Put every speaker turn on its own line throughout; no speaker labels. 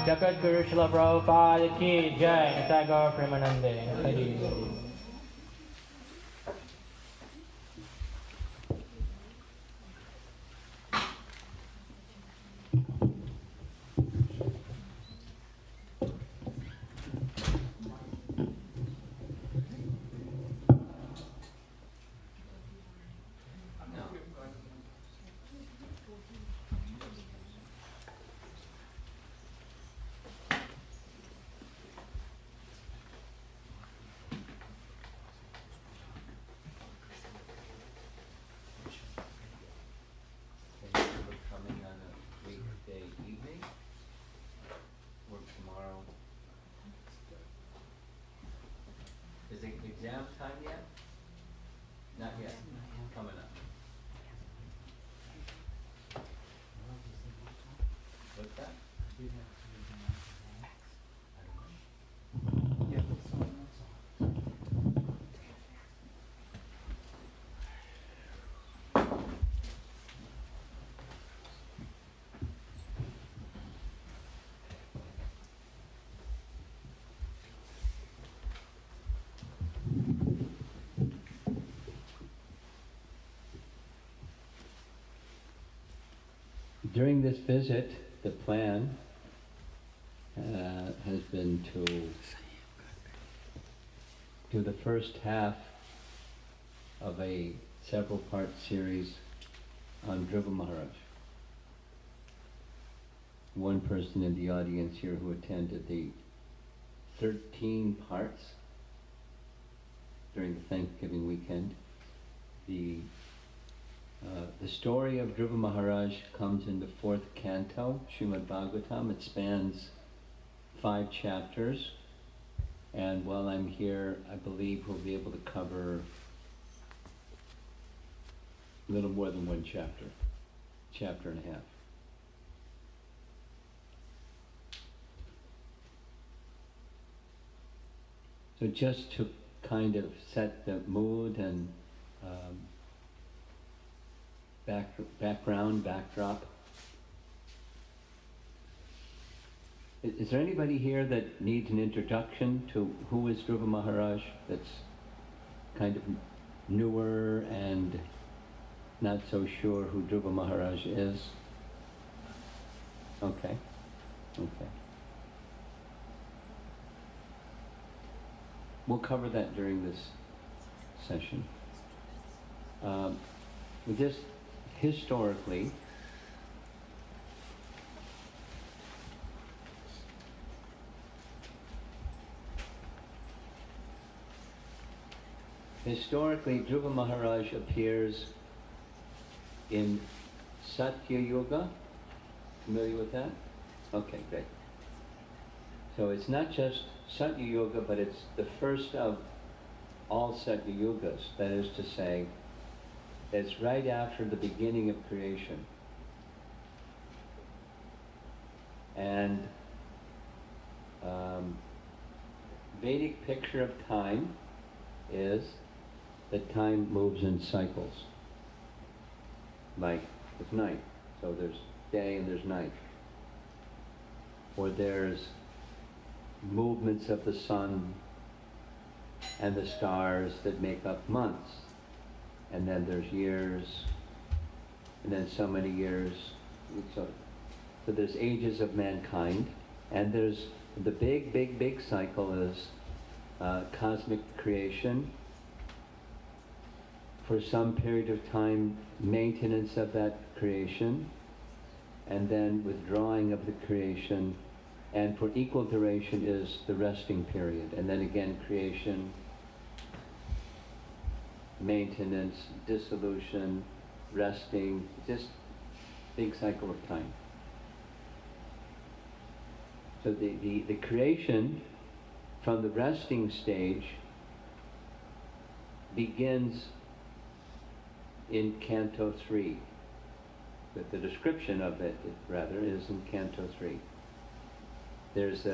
Jagat Guru Srila Prabhupada ki jai, Nitai Gaur Premanande. Hari Hari.
Exam time yet? Not yet. Coming up. What's that?
During this visit, the plan has been to do the first half of a several-part series on Dhruva Maharaj. One person in the audience here who attended the 13 parts during the Thanksgiving weekend. The story of Dhruva Maharaj comes in the 4th canto, Srimad Bhagavatam. It spans 5 chapters, and while I'm here, I believe we'll be able to cover a little more than one chapter and a half. So just to kind of set the mood and backdrop. Is there anybody here that needs an introduction to who is Dhruva Maharaj, that's kind of newer and not so sure who Dhruva Maharaj is? Okay. We'll cover that during this session. Just historically, Dhruva Maharaj appears in Satya Yuga. Familiar with that? Okay, great. So it's not just Satya Yuga, but it's the first of all Satya Yugas. That is to say, it's right after the beginning of creation. And Vedic picture of time is that time moves in cycles. Like it's night, so there's day and there's night. Or there's movements of the sun and the stars that make up months. And then there's years, and then so many years. So there's ages of mankind, and there's the big cycle is cosmic creation. For some period of time, maintenance of that creation, and then withdrawing of the creation, and for equal duration is the resting period, and then again creation, maintenance, dissolution, resting, just big cycle of time. So the creation from the resting stage begins in Canto 3. But the description of it, rather, is in Canto 3. There's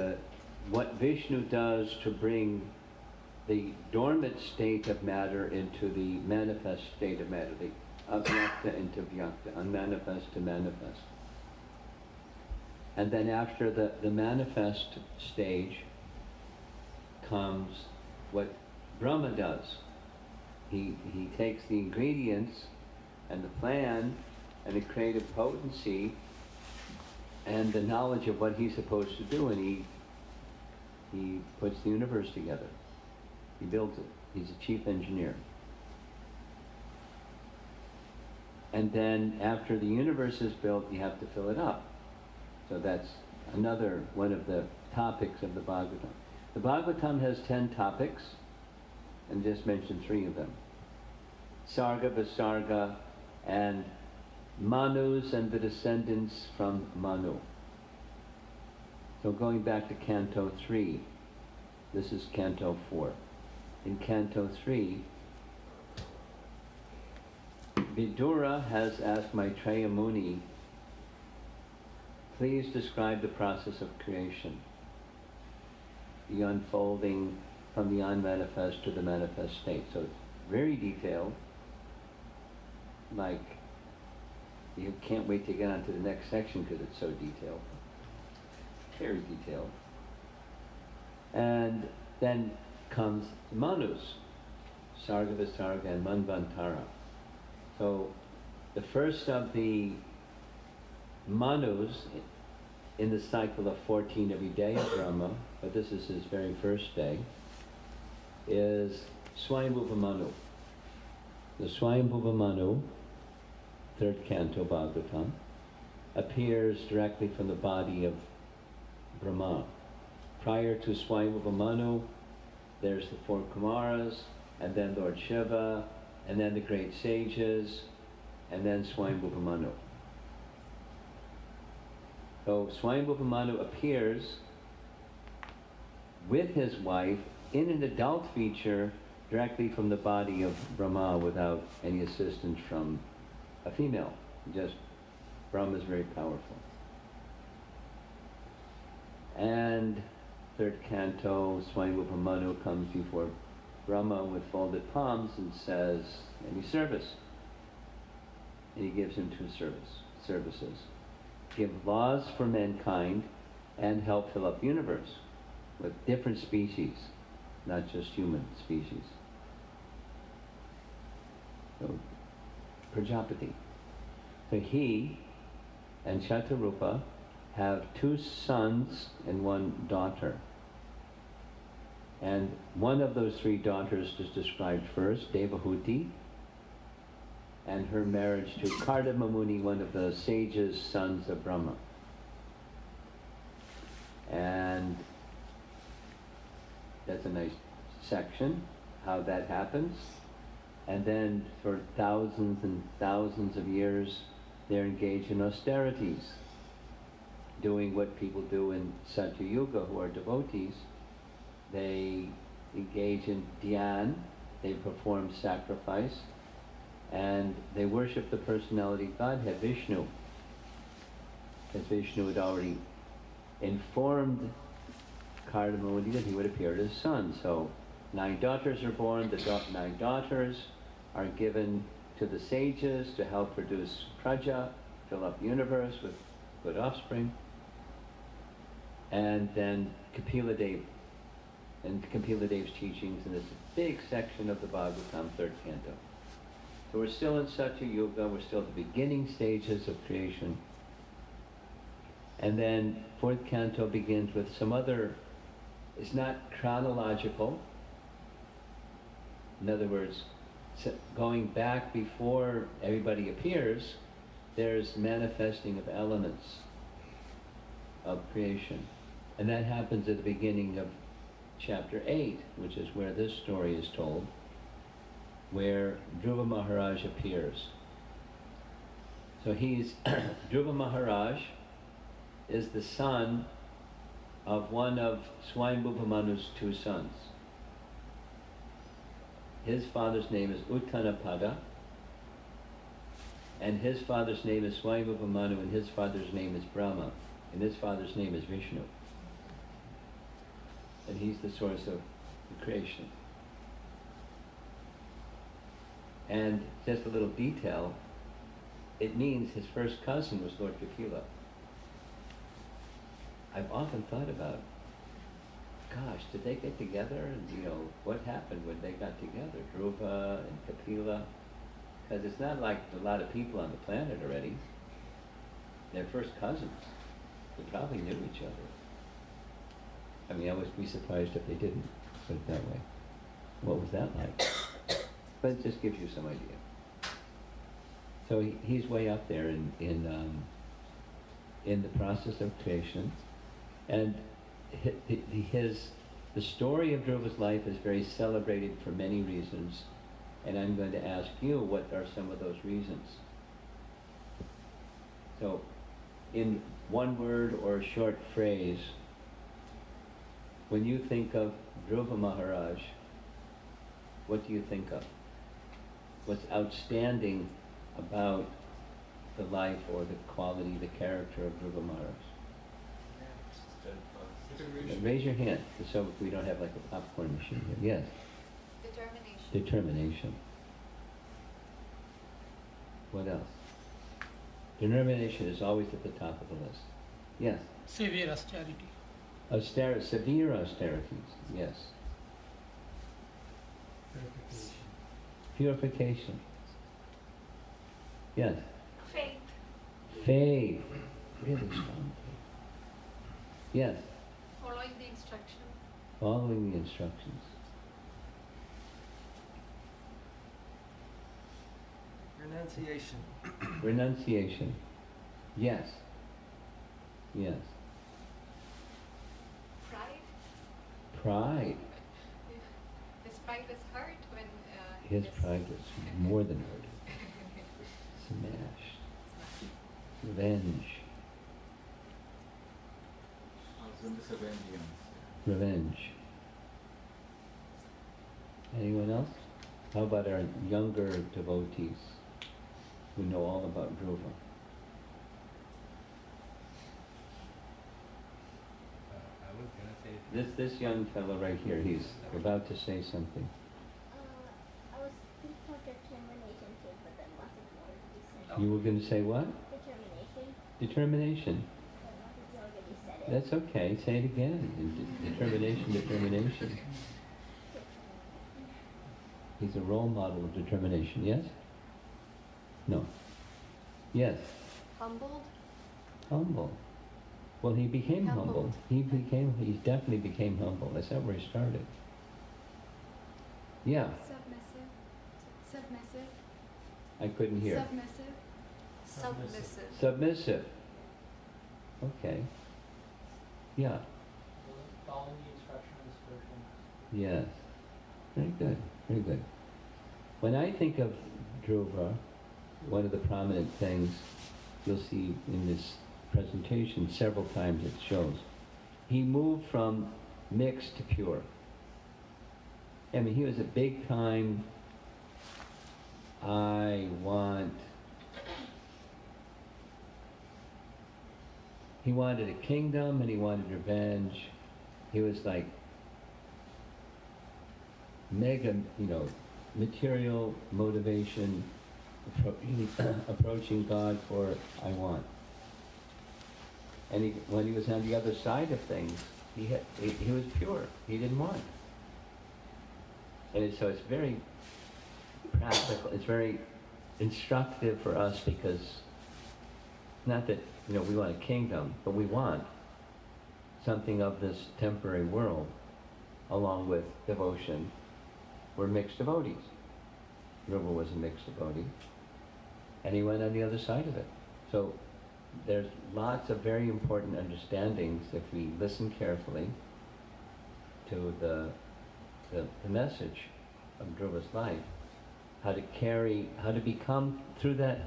what Vishnu does to bring the dormant state of matter into the manifest state of matter, the avyakta into vyakta, unmanifest to manifest. And then after the manifest stage comes what Brahma does. He takes the ingredients and the plan and the creative potency and the knowledge of what he's supposed to do, and he puts the universe together. He builds it. He's a chief engineer. And then after the universe is built, you have to fill it up. So that's another one of the topics of the Bhagavatam. The Bhagavatam has 10 topics, and just mentioned 3 of them. Sarga, Visarga, and Manus and the descendants from Manu. So going back to Canto 3, this is Canto 4. In Canto 3, Vidura has asked Maitreya Muni, please describe the process of creation, the unfolding from the unmanifest to the manifest state. So it's very detailed, like you can't wait to get on to the next section because it's so detailed. Very detailed. And then comes Manus, Sarga, Visarga, and Manvantara. So the first of the Manu's in the cycle of 14 every day of Brahma, but this is his very first day, is Swayambhuva Manu. The Swayambhuva Manu, third canto Bhagavatam, appears directly from the body of Brahma. Prior to Swayambhuva Manu, there's the four Kumaras, and then Lord Shiva, and then the great sages, and then Swayambhuva Manu. So Swayambhuva Manu appears with his wife in an adult feature directly from the body of Brahma without any assistance from a female. Just Brahma is very powerful. And third canto, Swayambhuva Manu comes before Brahma with folded palms and says, any service. And he gives him two services. Give laws for mankind and help fill up the universe with different species, not just human species. So, Prajapati. So he and Shatarupa have two sons and one daughter. And one of those three daughters is described first, Devahuti, and her marriage to Kardama Muni, one of the sages' sons of Brahma. And that's a nice section, how that happens. And then for thousands and thousands of years, they're engaged in austerities, doing what people do in Satya Yuga who are devotees. They engage in dhyan, they perform sacrifice, and they worship the personality Godhead, Vishnu. As Vishnu had already informed Kardama that he would appear as his son. So 9 daughters are born, the 9 daughters are given to the sages to help produce praja, fill up the universe with good offspring. And then Kapila Dev, and Kapila Dev's teachings in this big section of the Bhagavatam, third canto. So we're still in Satya Yuga, we're still at the beginning stages of creation. And then fourth canto begins with some other, it's not chronological. In other words, going back before everybody appears, there's manifesting of elements of creation. And that happens at the beginning of chapter 8, which is where this story is told, where Dhruva Maharaj appears. So he's, Dhruva Maharaj is the son of one of Swayambhuva Manu's 2 sons. His father's name is Uttanapada, and his father's name is Swayambhuva Manu, and his father's name is Brahma, and his father's name is Vishnu. And he's the source of the creation. And just a little detail, it means his first cousin was Lord Kapila. I've often thought about, gosh, did they get together? And what happened when they got together, Dhruva and Kapila? Because it's not like a lot of people on the planet already. They're first cousins. They probably knew each other. I mean, I would be surprised if they didn't, put it that way. What was that like? But it just gives you some idea. So he's way up there in the process of creation. And the story of Dhruva's life is very celebrated for many reasons. And I'm going to ask you, what are some of those reasons? So, in one word or a short phrase, when you think of Dhruva Maharaj, what do you think of? What's outstanding about the life or the quality, the character of Dhruva Maharaj? Raise your hand, so we don't have like a popcorn machine here. Yes?
Determination.
Determination. What else? Determination is always at the top of the list. Yes?
Severe austerity.
Severe austerities, yes. Purification. Yes?
Faith.
Faith. really strong taste. Yes,
Following the instruction.
following the instructions.
Renunciation.
Renunciation. Yes. Yes.
Pride.
Pride.
His pride is hurt when
His pride was more than hurt. Smashed. Revenge. Revenge. Anyone else? How about our younger devotees who know all about Dhruva?
I was gonna say
This young fellow right here, he's about to say something.
I was thinking of determination too, but then lots of more to be said.
You were going to say what?
Determination.
Determination.
But lots of you already said it.
That's okay. Say it again. Determination, determination. He's a role model of determination, yes? No. Yes.
humbled.
Humble. Well, he became humble.
Humbled.
He definitely became humble. That's not where he started. Yeah,
Submissive. Submissive.
I couldn't hear.
Submissive. Submissive.
Submissive. Okay. Yeah.
Following the instruction of the spiritual master.
Yes. Very good. Very good. When I think of Dhruva, one of the prominent things you'll see in this presentation several times it shows, he moved from mixed to pure. I mean, he was a big time, he wanted a kingdom and he wanted revenge. He was like mega, material motivation, approaching God for I want. And when he was on the other side of things, he was pure. He didn't want. And so it's very practical. It's very instructive for us because not that we want a kingdom, but we want something of this temporary world, along with devotion. We're mixed devotees. Dhruva was a mixed devotee, and he went on the other side of it. So there's lots of very important understandings if we listen carefully to the message of Dhruva's life, how to become through that,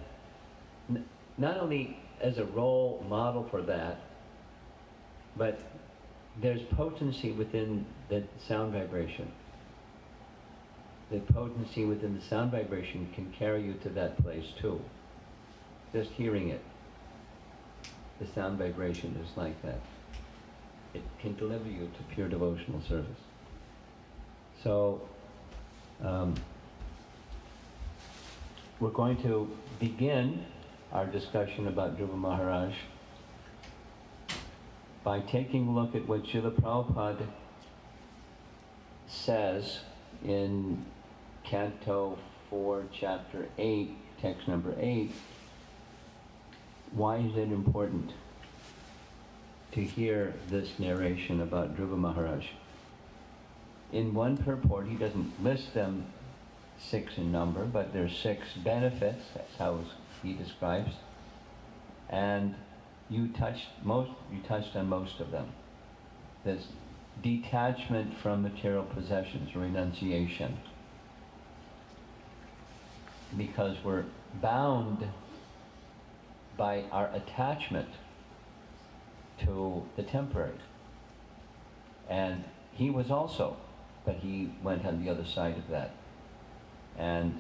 not only as a role model for that, but there's potency within the sound vibration. The potency within the sound vibration can carry you to that place too. Just hearing it. The sound vibration is like that. It can deliver you to pure devotional service. So, we're going to begin our discussion about Dhruva Maharaj by taking a look at what Srila Prabhupada says in Canto 4, Chapter 8, text number 8. Why is it important to hear this narration about Dhruva Maharaj? In one purport, he doesn't list them 6 in number, but there's 6 benefits. That's how he describes. And you touched on most of them. This detachment from material possessions, renunciation. Because we're bound by our attachment to the temporary. And he was also, but he went on the other side of that. And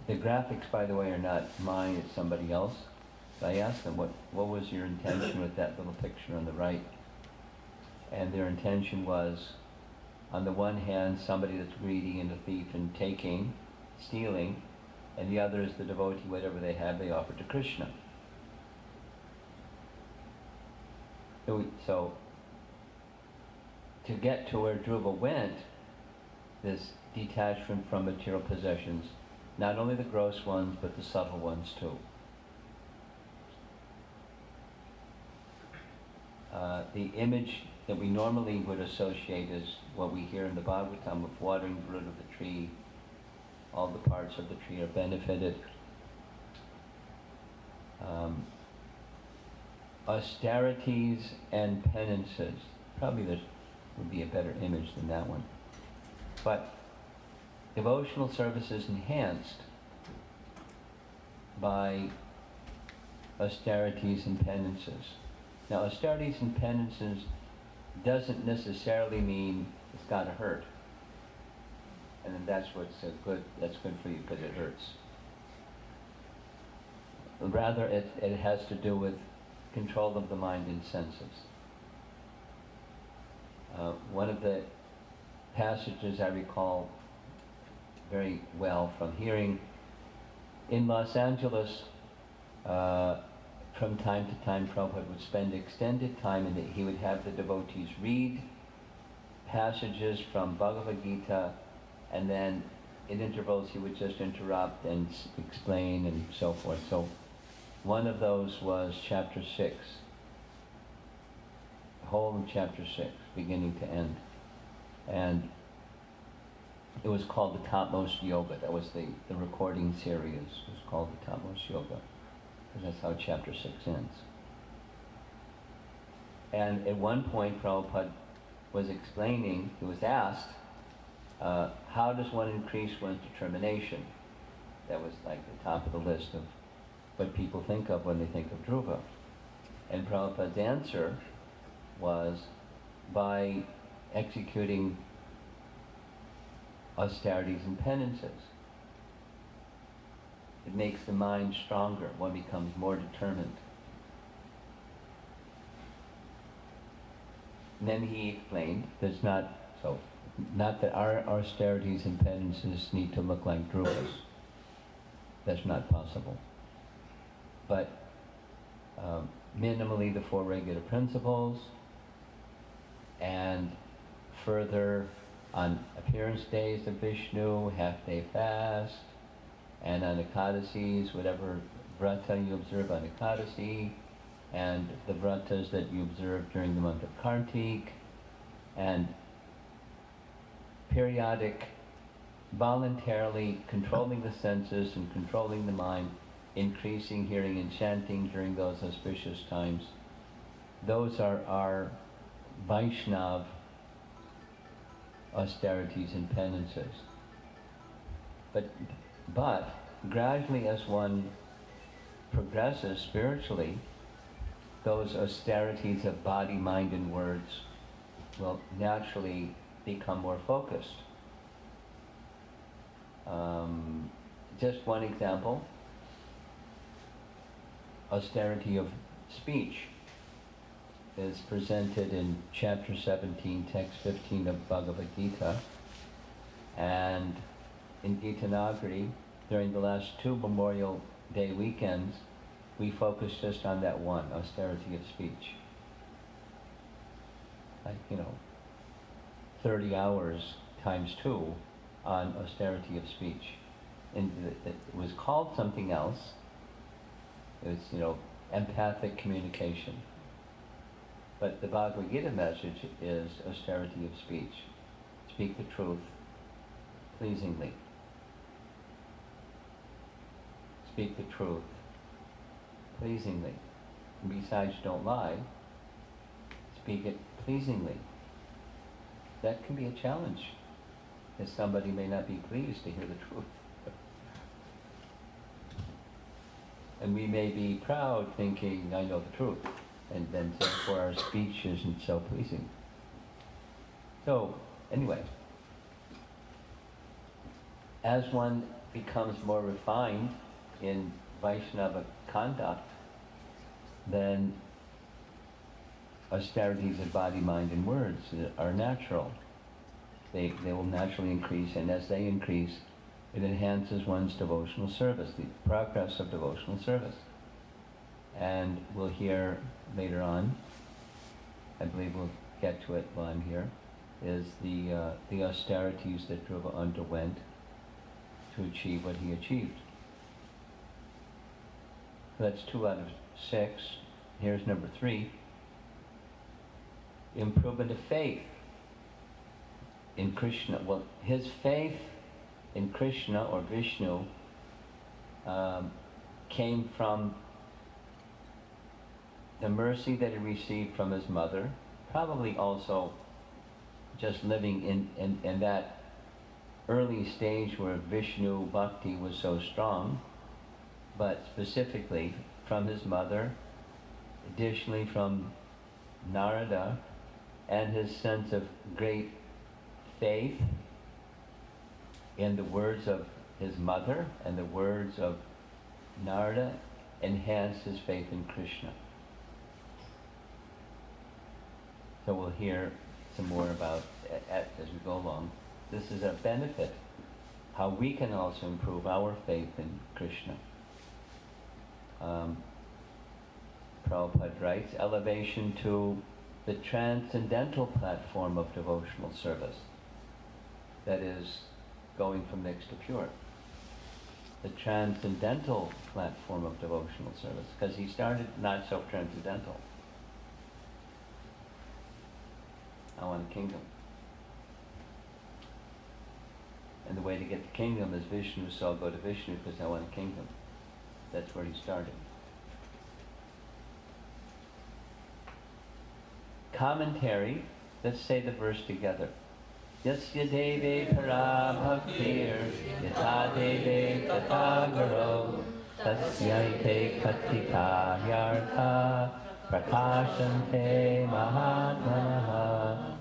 the graphics, by the way, are not mine, it's somebody else. So I asked them, what was your intention with that little picture on the right? And their intention was, on the one hand, somebody that's greedy and a thief and taking, stealing, and the other is the devotee, whatever they have, they offer to Krishna. So to get to where Dhruva went, this detachment from material possessions, not only the gross ones, but the subtle ones too. the image that we normally would associate is what we hear in the Bhagavatam of watering the root of the tree. All the parts of the tree are benefited. Austerities and penances. Probably there would be a better image than that one. But devotional service is enhanced by austerities and penances. Now, austerities and penances doesn't necessarily mean it's got to hurt. And then that's what's good, that's good for you because it hurts. Rather, it has to do with control of the mind and senses. One of the passages I recall very well from hearing in Los Angeles, from time to time, Prabhupada would spend extended time and he would have the devotees read passages from Bhagavad Gita, and then in intervals he would just interrupt and explain and so forth. So one of those was chapter 6, the whole of chapter 6, beginning to end. And it was called the Topmost Yoga. That was the recording series. It was called the Topmost Yoga, because that's how chapter 6 ends. And at one point Prabhupada was explaining, he was asked, how does one increase one's determination? That was like the top of the list of what people think of when they think of Dhruva. And Prabhupada's answer was by executing austerities and penances. It makes the mind stronger. One becomes more determined. And then he explained, there's not that our austerities and penances need to look like Dhruva's. That's not possible. But minimally the 4 regular principles, and further on appearance days of Vishnu, half-day fast, and on Ekadasis, whatever vrata you observe on Ekadasi, and the vratas that you observe during the month of Kartik, and periodic, voluntarily controlling the senses and controlling the mind, increasing hearing and chanting during those auspicious times. Those are our Vaishnav austerities and penances. But gradually as one progresses spiritually, those austerities of body, mind, and words will naturally become more focused. Just one example, austerity of speech is presented in chapter 17, text 15 of Bhagavad Gita, and in Gita Nagari, during the last 2 Memorial Day weekends, we focused just on that one, austerity of speech. Like, 30 hours times 2 on austerity of speech. And it was called something else. It was, empathic communication. But the Bhagavad Gita message is austerity of speech. Speak the truth pleasingly. Speak the truth pleasingly. And besides, don't lie. Speak it pleasingly. That can be a challenge, as somebody may not be pleased to hear the truth. And we may be proud thinking, I know the truth, and then therefore our speech isn't so pleasing. So, anyway, as one becomes more refined in Vaishnava conduct, then austerities of body, mind, and words are natural. They will naturally increase, and as they increase, it enhances one's devotional service, the progress of devotional service. And we'll hear later on, I believe we'll get to it while I'm here, is the austerities that Dhruva underwent to achieve what he achieved. That's 2 out of 6. Here's number 3. improvement of faith in Krishna. Well, his faith in Krishna or Vishnu came from the mercy that he received from his mother, probably also just living in that early stage where Vishnu Bhakti was so strong, but specifically from his mother, additionally from Narada, and his sense of great faith in the words of his mother and the words of Narada enhanced his faith in Krishna. So we'll hear some more about as we go along. This is a benefit, how we can also improve our faith in Krishna. Prabhupada writes, elevation to the transcendental platform of devotional service. That is, going from mixed to pure. The transcendental platform of devotional service, because he started not so transcendental. I want a kingdom. And the way to get the kingdom is Vishnu, so I'll go to Vishnu because I want a kingdom. That's where he started. Commentary, let's say the verse together. Yasya deve para bhaktir, yata deve tata guru, tasyaite katika yartha, prakashante mahatmanaha.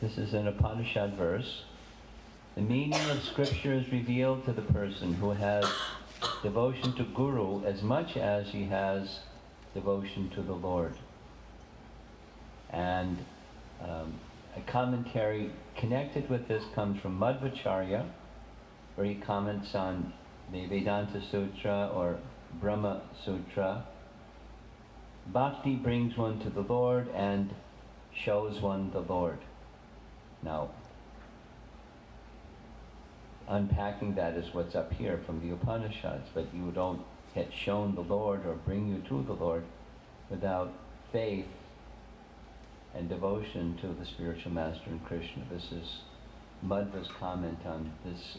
This is an Upanishad verse. The meaning of scripture is revealed to the person who has devotion to Guru as much as he has devotion to the Lord. And a commentary connected with this comes from Madhvacharya, where he comments on the Vedanta Sutra or Brahma Sutra. Bhakti brings one to the Lord and shows one the Lord. Now, unpacking that is what's up here from the Upanishads, but you don't get shown the Lord or bring you to the Lord without faith and devotion to the spiritual master in Krishna. This is Madhva's comment on this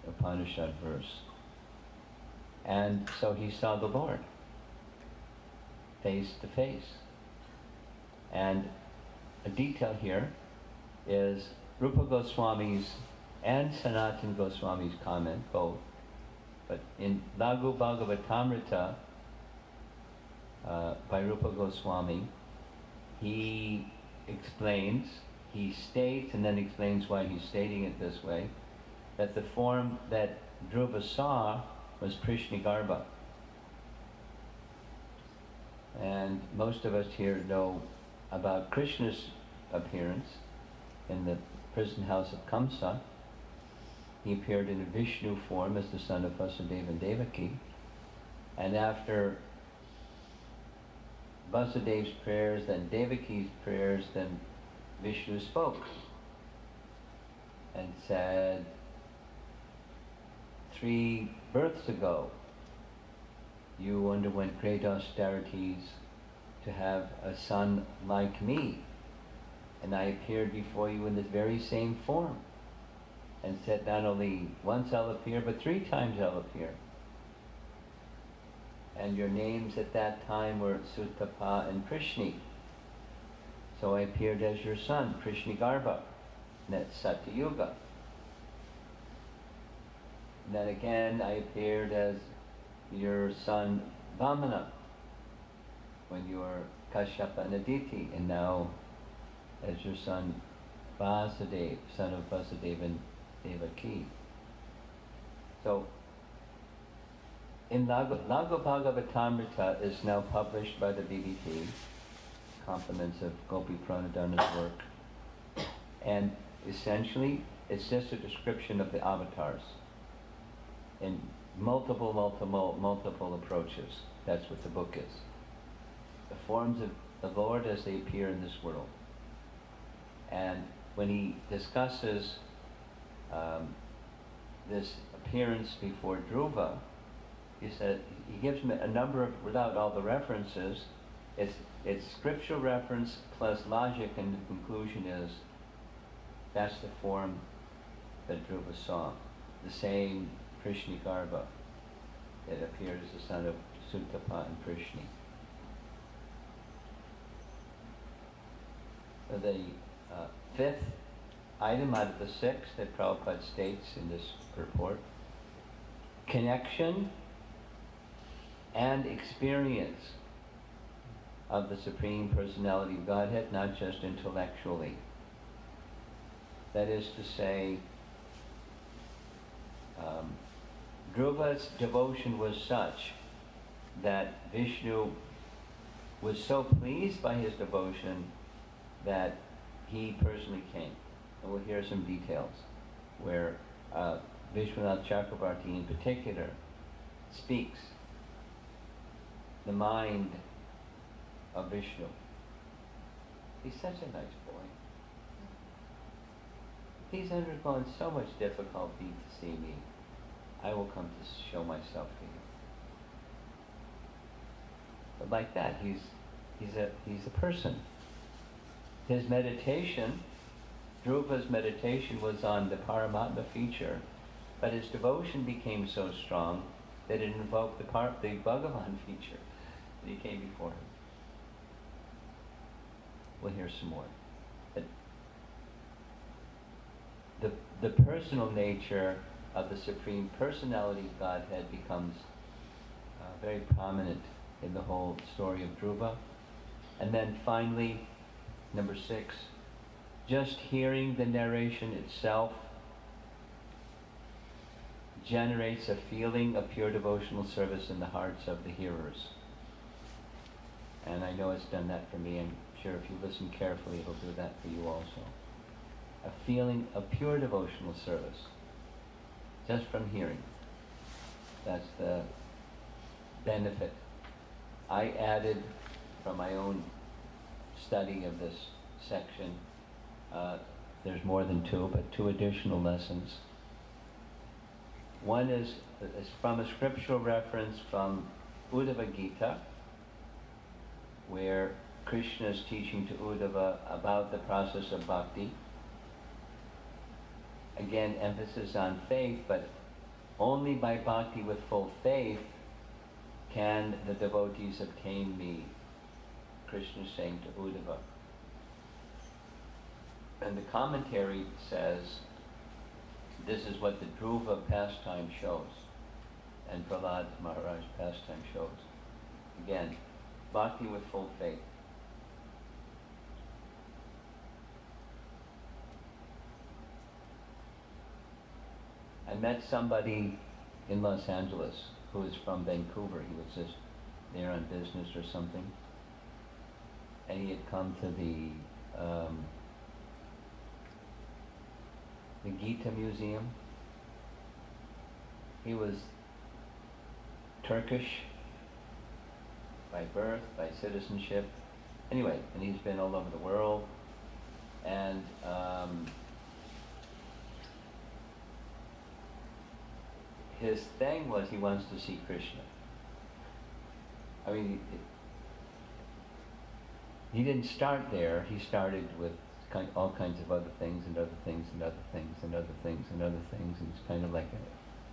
Upanishad verse. And so he saw the Lord face to face. And a detail here is Rupa Goswami's and Sanatana Goswami's comment, both. But in Laghu Bhagavatamrita by Rupa Goswami, he explains, he states and then explains why he's stating it this way, that the form that Dhruva saw was Prishnigarbha. And most of us here know about Krishna's appearance in the prison house of Kamsa. He appeared in a Vishnu form as the son of Vasudeva and Devaki. And after Vasudev's prayers, then Devaki's prayers, then Vishnu spoke and said, 3 births ago, you underwent great austerities to have a son like me. And I appeared before you in this very same form and said, not only once I'll appear, but 3 times I'll appear. And your names at that time were Sutapa and Prishni. So I appeared as your son, Prishnigarbha, and that's Satyuga. And then again I appeared as your son Vamana when you were Kashyapa and Aditi, and now as your son Vasudeva, son of Vasudeva and Devaki. So in Laghu Bhagavatamrita is now published by the BBT, compliments of Gopi Pranadhana's work. And essentially, it's just a description of the avatars in multiple approaches. That's what the book is. The forms of the Lord as they appear in this world. And when he discusses this appearance before Dhruva, he said, he gives me a number of, without all the references, it's It's scriptural reference plus logic, and the conclusion is that's the form that Dhruva saw. The same Prishni Garbha. It appears as the son of Suttapa and Prishni. So the fifth item out of the six that Prabhupada states in this purport: connection and experience of the Supreme Personality of Godhead, not just intellectually. That is to say, Dhruva's devotion was such that Vishnu was so pleased by his devotion that he personally came. And we'll hear some details where Vishwanath Chakrabarti in particular speaks the mind of Vishnu. He's such a nice boy. He's undergone so much difficulty to see me. I will come to show myself to you. But like that, he's a person. His meditation, Dhruva's meditation, was on the Paramatma feature, but his devotion became so strong that it invoked the Bhagavan feature, that he came before him. We'll hear some more. The personal nature of the Supreme Personality of Godhead becomes very prominent in the whole story of Dhruva. And then finally, number 6, just hearing the narration itself generates a feeling of pure devotional service in the hearts of the hearers. And I know it's done that for me. I'm sure if you listen carefully, it'll do that for you also. A feeling of pure devotional service, just from hearing. That's the benefit. I added, from my own study of this section, there's more than 2, but 2 additional lessons. One is from a scriptural reference from Uddhava Gita, where Krishna is teaching to Uddhava about the process of bhakti. Again, emphasis on faith, but only by bhakti with full faith can the devotees obtain me, Krishna is saying to Uddhava. And the commentary says, this is what the Dhruva pastime shows, and Prahlad Maharaj pastime shows. Again, bhakti with full faith. I met somebody in Los Angeles who was from Vancouver. He was just there on business or something. And he had come to the Gita Museum. He was Turkish by birth, by citizenship. Anyway, and he's been all over the world. And his thing was he wants to see Krishna. I mean, he didn't start there. He started with all kinds of other things and other things and other things and other things and other things. And he's kind of like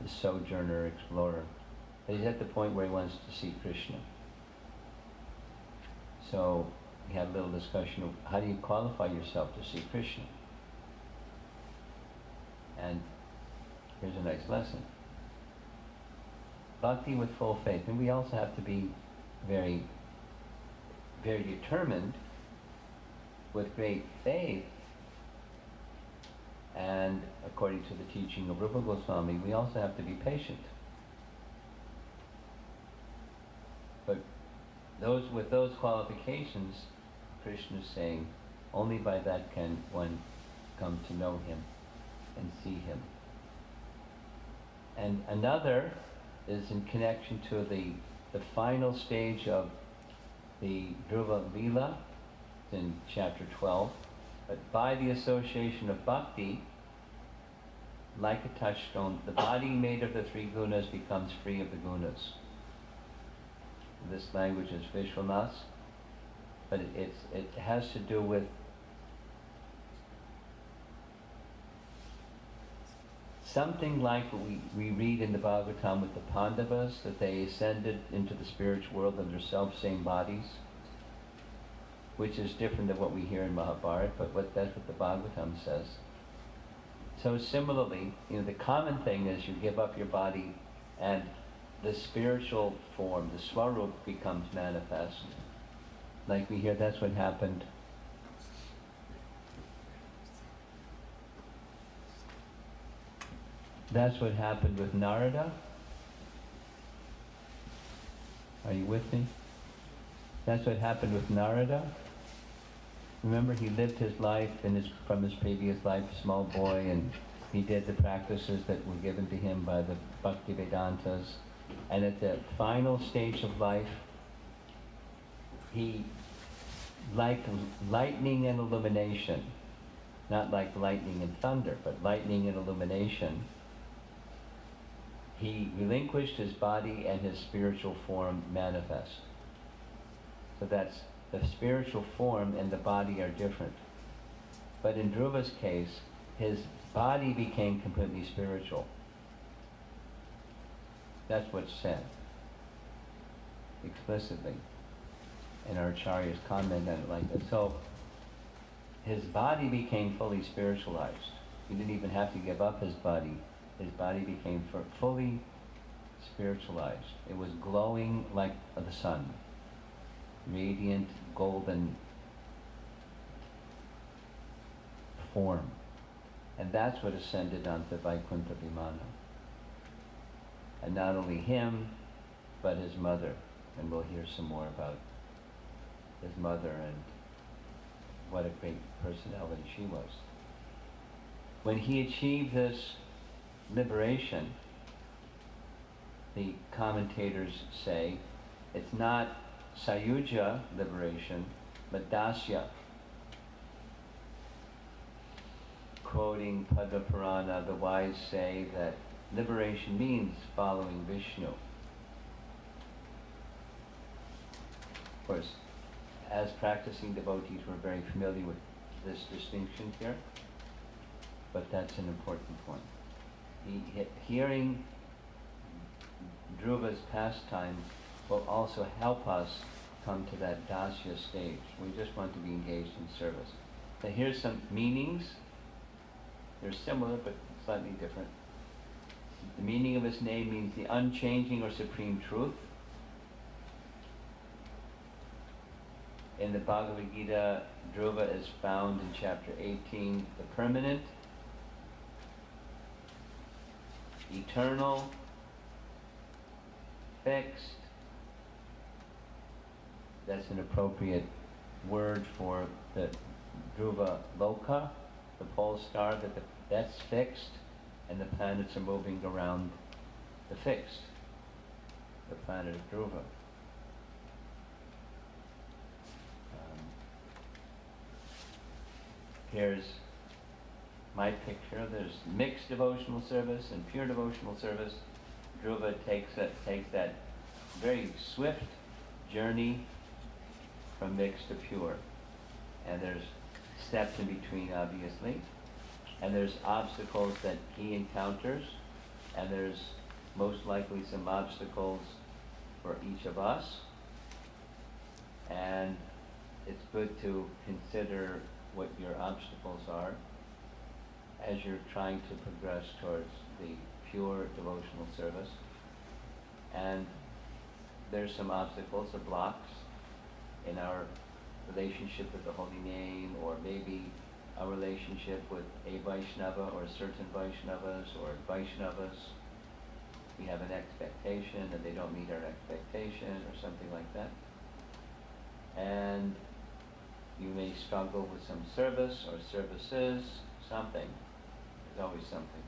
a sojourner, explorer. But he's at the point where he wants to see Krishna. So we had a little discussion of how do you qualify yourself to see Krishna? And here's a nice lesson. Bhakti with full faith. And we also have to be very, very determined with great faith. And according to the teaching of Rupa Goswami, we also have to be patient. But with those qualifications, Krishna is saying, only by that can one come to know him and see him. And another is in connection to the final stage of the Dhruva Lila, in chapter 12. But by the association of bhakti, like a touchstone, the body made of the 3 gunas becomes free of the gunas. This language is Vishwanath's. but it has to do with something like what we read in the Bhagavatam with the Pandavas, that they ascended into the spiritual world in their self-same bodies, which is different than what we hear in Mahabharata, but that's what the Bhagavatam says. So similarly, the common thing is you give up your body and the spiritual form, the Swarup, becomes manifest. Like we hear, that's what happened. That's what happened with Narada. Are you with me? That's what happened with Narada. Remember, he lived his life from his previous life, small boy, and he did the practices that were given to him by the Bhakti Vedantas. And at the final stage of life, he, like lightning and illumination, not like lightning and thunder, but lightning and illumination, he relinquished his body and his spiritual form manifest. So that's the spiritual form and the body are different. But in Dhruva's case, his body became completely spiritual. That's what's said explicitly. And our acharyas comment on it like that. So his body became fully spiritualized. He didn't even have to give up his body. His body became fully spiritualized. It was glowing like the sun. Radiant, golden form. And that's what ascended onto Vaikuntha Vimana. And not only him, but his mother. And we'll hear some more about his mother and what a great personality she was. When he achieved this liberation, the commentators say it's not Sayuja liberation, but Dasya. Quoting Padma Purana, the wise say that liberation means following Vishnu. Of course, as practicing devotees, we're very familiar with this distinction here, but that's an important point. Hearing Dhruva's pastime will also help us come to that dasya stage. We just want to be engaged in service. So here's some meanings. They're similar, but slightly different. The meaning of his name means the unchanging or supreme truth. In the Bhagavad Gita, Dhruva is found in chapter 18, the permanent, eternal, fixed. That's an appropriate word for the Dhruva Loka, the pole star, that's fixed, and the planets are moving around the fixed, the planet of Dhruva. Here's my picture. There's mixed devotional service and pure devotional service. Dhruva takes that very swift journey from mixed to pure. And there's steps in between, obviously. And there's obstacles that he encounters. And there's most likely some obstacles for each of us. And it's good to consider what your obstacles are as you're trying to progress towards the pure devotional service. And there's some obstacles or blocks in our relationship with the Holy Name, or maybe our relationship with a Vaishnava or certain Vaishnavas or Vaishnavas. We have an expectation and they don't meet our expectation or something like that. And you may struggle with some service or services, something. There's always something.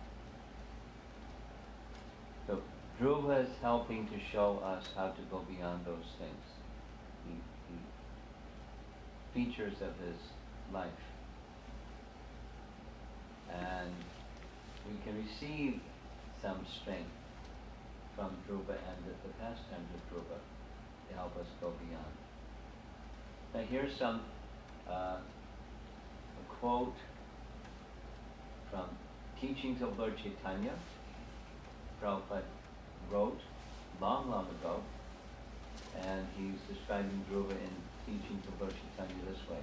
So Dhruva is helping to show us how to go beyond those things, the features of his life. And we can receive some strength from Dhruva and the pastimes of Dhruva to help us go beyond. Now here's some a quote from Teachings of Lord Chaitanya. Prabhupada wrote long, long ago, and he's describing Dhruva in Teachings of Lord Chaitanya this way.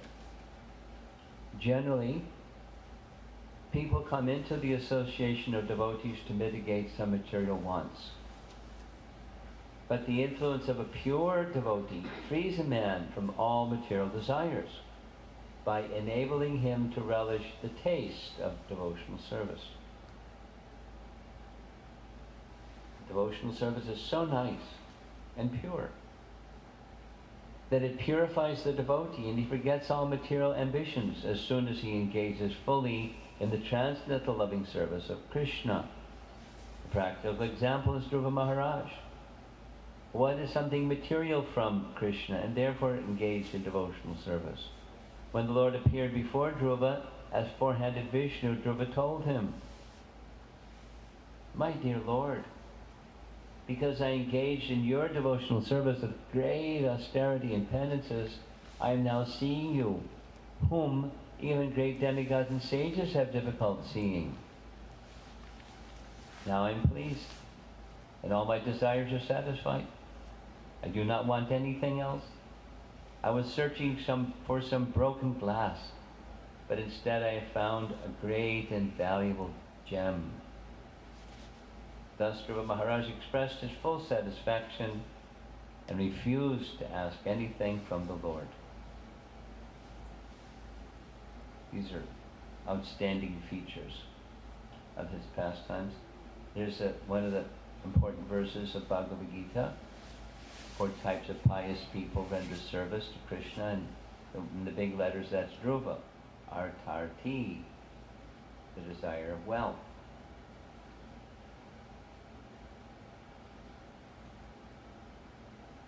Generally, people come into the association of devotees to mitigate some material wants. But the influence of a pure devotee frees a man from all material desires by enabling him to relish the taste of devotional service. Devotional service is so nice and pure that it purifies the devotee, and he forgets all material ambitions as soon as he engages fully in the transcendental loving service of Krishna. A practical example is Dhruva Maharaj. Wanted something material from Krishna and therefore engaged in devotional service. When the Lord appeared before Dhruva as four-handed Vishnu, Dhruva told him, "My dear Lord, because I engaged in your devotional service with great austerity and penances, I am now seeing you, whom even great demigods and sages have difficulty seeing. Now I am pleased, and all my desires are satisfied. I do not want anything else. I was searching for some broken glass, but instead I have found a great and valuable gem." Thus Dhruva Maharaj expressed his full satisfaction and refused to ask anything from the Lord. These are outstanding features of his pastimes. Here's one of the important verses of Bhagavad Gita. 4 types of pious people render service to Krishna, and in the big letters that's Dhruva. Artarti, the desire of wealth.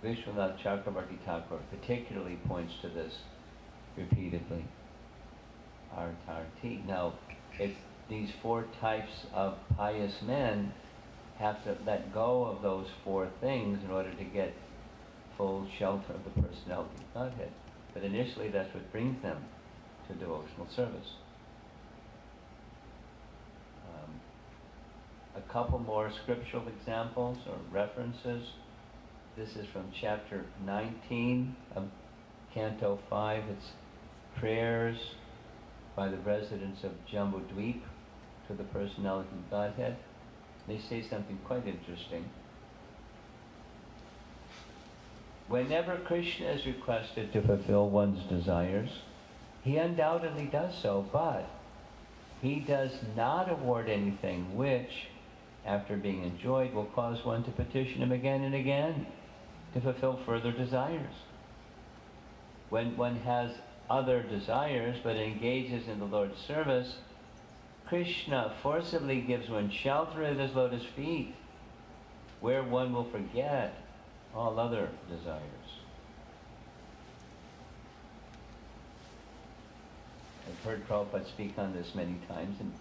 Vishwanath Chakravarti Thakur particularly points to this repeatedly. Artarti. Now, if these 4 types of pious men have to let go of those 4 things in order to get full shelter of the personality of Godhead. But initially that's what brings them to devotional service. A couple more scriptural examples or references. This is from chapter 19 of Canto 5. It's prayers by the residents of Jambudweep to the personality of Godhead. They say something quite interesting. Whenever Krishna is requested to fulfill one's desires, he undoubtedly does so, but he does not award anything which, after being enjoyed, will cause one to petition him again and again to fulfill further desires. When one has other desires but engages in the Lord's service, Krishna forcibly gives one shelter at his lotus feet, where one will forget all other desires. I've heard Prabhupada speak on this many times, and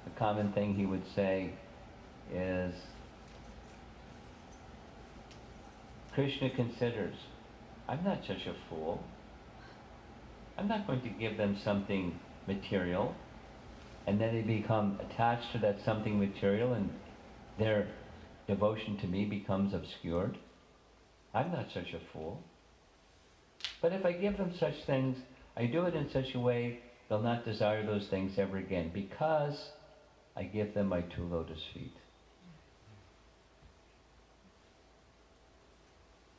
a common thing he would say is, Krishna considers, I'm not such a fool. I'm not going to give them something material, and then they become attached to that something material, and their devotion to me becomes obscured. I'm not such a fool. But if I give them such things, I do it in such a way they'll not desire those things ever again, because I give them my 2 lotus feet.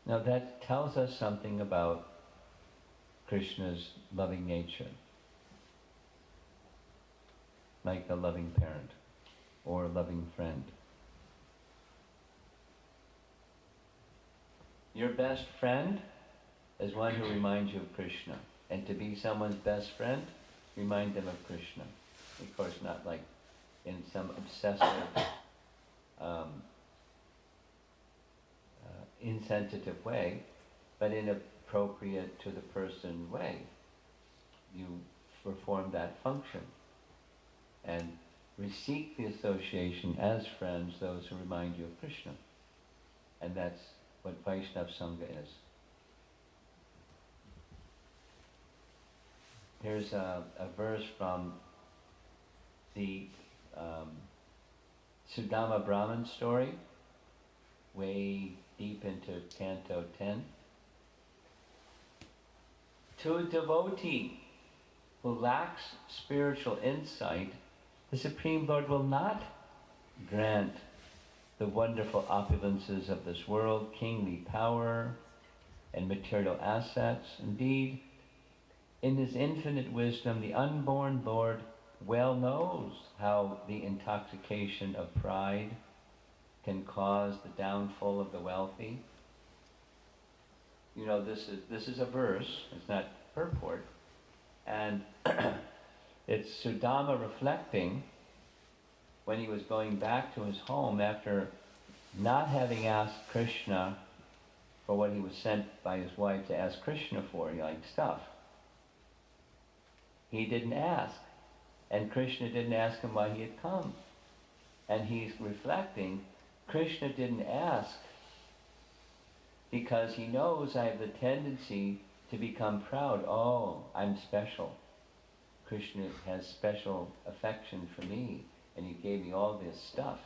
Now that tells us something about Krishna's loving nature, like a loving parent or a loving friend. Your best friend is one who reminds you of Krishna. And to be someone's best friend, remind them of Krishna. Of course, not like in some obsessive, insensitive way, but in appropriate to the person way. You perform that function and seek the association as friends, those who remind you of Krishna. And that's what Vaishnava Sangha is. Here's a verse from the Sudama Brahman story, way deep into Canto 10. To a devotee who lacks spiritual insight, the Supreme Lord will not grant the wonderful opulences of this world, kingly power and material assets. Indeed, in his infinite wisdom, the unborn Lord well knows how the intoxication of pride can cause the downfall of the wealthy. You know, this is a verse, it's not purport, and it's Sudama reflecting when he was going back to his home after not having asked Krishna for what he was sent by his wife to ask Krishna for, like stuff. He didn't ask, and Krishna didn't ask him why he had come. And he's reflecting, Krishna didn't ask because he knows I have the tendency to become proud. Oh, I'm special. Krishna has special affection for me, and he gave me all this stuff.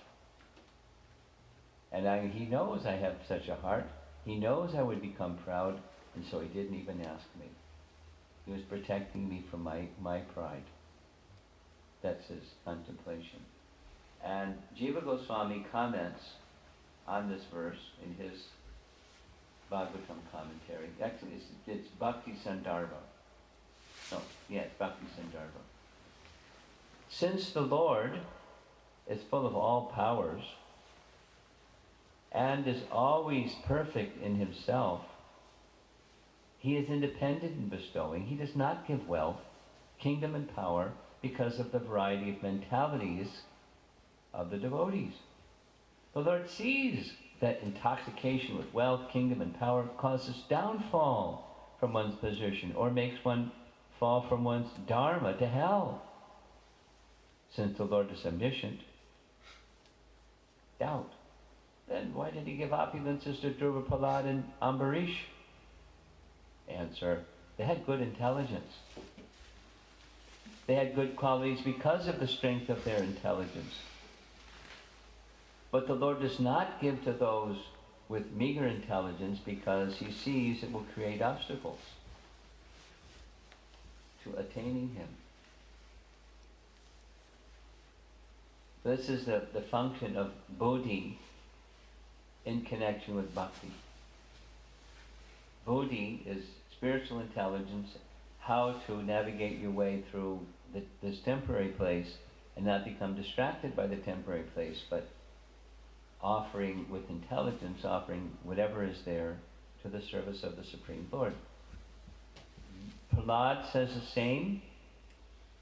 And he knows I have such a heart. He knows I would become proud, and so he didn't even ask me. He was protecting me from my pride. That's his contemplation. And Jiva Goswami comments on this verse in his Bhagavatam commentary. Actually, it's Bhakti Sandarbha. No, yeah, it's Bhakti Sandarbha. Since the Lord is full of all powers and is always perfect in himself, he is independent in bestowing. He does not give wealth, kingdom, and power because of the variety of mentalities of the devotees. The Lord sees that intoxication with wealth, kingdom, and power causes downfall from one's position or makes one fall from one's dharma to hell. Since the Lord is omniscient, doubt. Then why did he give opulences to Dhruva, Prahlad, and Ambarish? Answer, they had good intelligence. They had good qualities because of the strength of their intelligence. But the Lord does not give to those with meager intelligence because he sees it will create obstacles to attaining him. This is the function of bodhi in connection with bhakti. Bodhi is spiritual intelligence, how to navigate your way through this temporary place and not become distracted by the temporary place, but offering with intelligence, offering whatever is there to the service of the Supreme Lord. Prahlad says the same.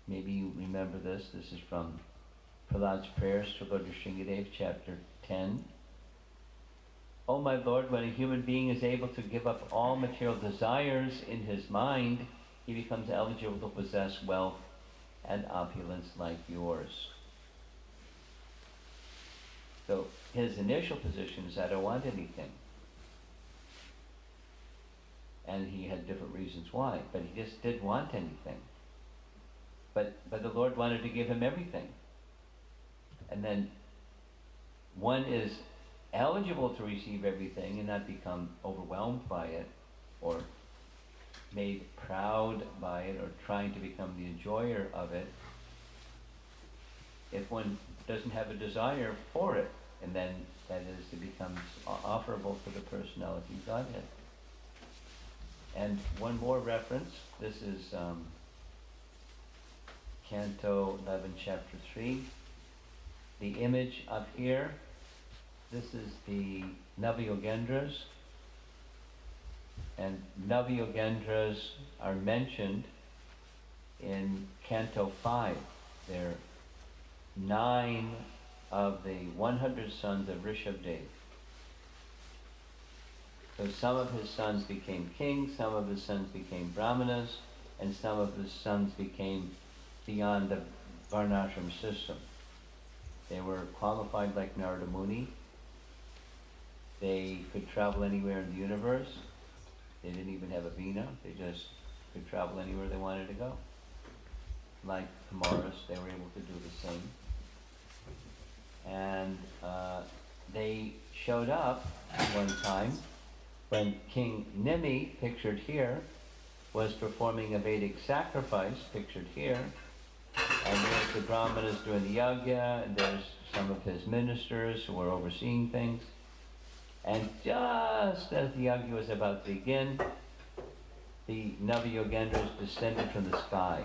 Maybe you remember this. This is from Prahlad's prayers to Lord Nrsingadev, chapter 10. Oh my Lord, when a human being is able to give up all material desires in his mind, he becomes eligible to possess wealth and opulence like yours. So his initial position is, I don't want anything. And he had different reasons why, but he just didn't want anything. But the Lord wanted to give him everything. And then one is eligible to receive everything and not become overwhelmed by it or made proud by it or trying to become the enjoyer of it if one doesn't have a desire for it, and then that is, it becomes offerable to the personality Godhead. And one more reference, this is Canto 11, Chapter 3. The image up here, this is the Navayogendras, and Navayogendras are mentioned in Canto 5. They're 9 of the 100 sons of Rishabdev. So some of his sons became kings, some of his sons became brahmanas, and some of his sons became beyond the varnashram system. They were qualified like Narada Muni. They could travel anywhere in the universe. They didn't even have a vina. They just could travel anywhere they wanted to go. like Morris, they were able to do the same. And they showed up one time when King Nimi, pictured here, was performing a Vedic sacrifice, pictured here. And there's the Brahmanas doing the yajna, and there's some of his ministers who were overseeing things. And just as the yajna was about to begin, the Navayogendras descended from the sky,